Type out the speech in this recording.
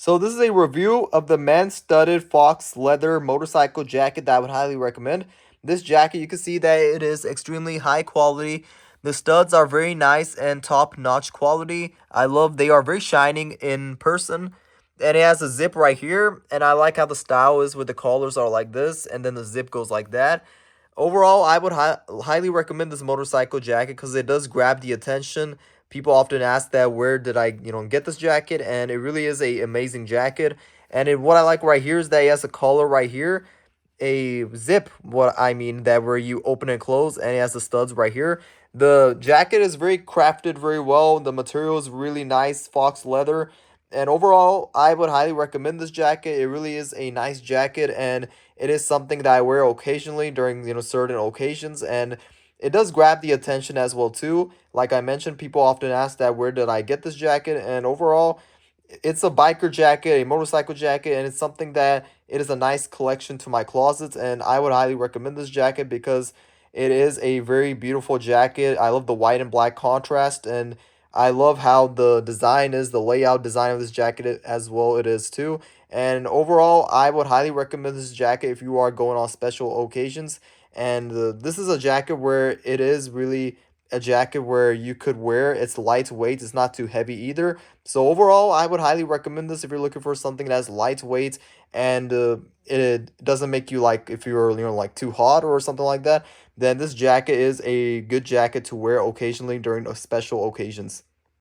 So this is a review of the men's studded Fox leather motorcycle jacket that I would highly recommend. This jacket, you can see that it is extremely high quality. The studs are very nice and top-notch quality. I love they are very shining in person. And it has a zip right here, and I like how the style is with the collars are like this, and then the zip goes like that. Overall, I would highly recommend this motorcycle jacket because it does grab the attention. People often ask that where did I, get this jacket, and it really is a amazing jacket. And what I like right here is that it has a collar right here, a zip, what I mean, that where you open and close, and it has the studs right here. The jacket is very crafted very well. The material is really nice, fox leather. And overall, I would highly recommend this jacket. It really is a nice jacket, and it is something that I wear occasionally during, certain occasions, and it does grab the attention as well too. Like I mentioned, people often ask that where did I get this jacket, and overall, it's a biker jacket, a motorcycle jacket, and it's something that it is a nice collection to my closets, and I would highly recommend this jacket because it is a very beautiful jacket. I love the white and black contrast, and I love how the design is, the layout design of this jacket as well it is too. And overall, I would highly recommend this jacket if you are going on special occasions. And this is a jacket where it is really a jacket where you could wear. It's lightweight, it's not too heavy either. So overall, I would highly recommend this if you're looking for something that's lightweight and it doesn't make you like if you're like too hot or something like that. Then this jacket is a good jacket to wear occasionally during special occasions.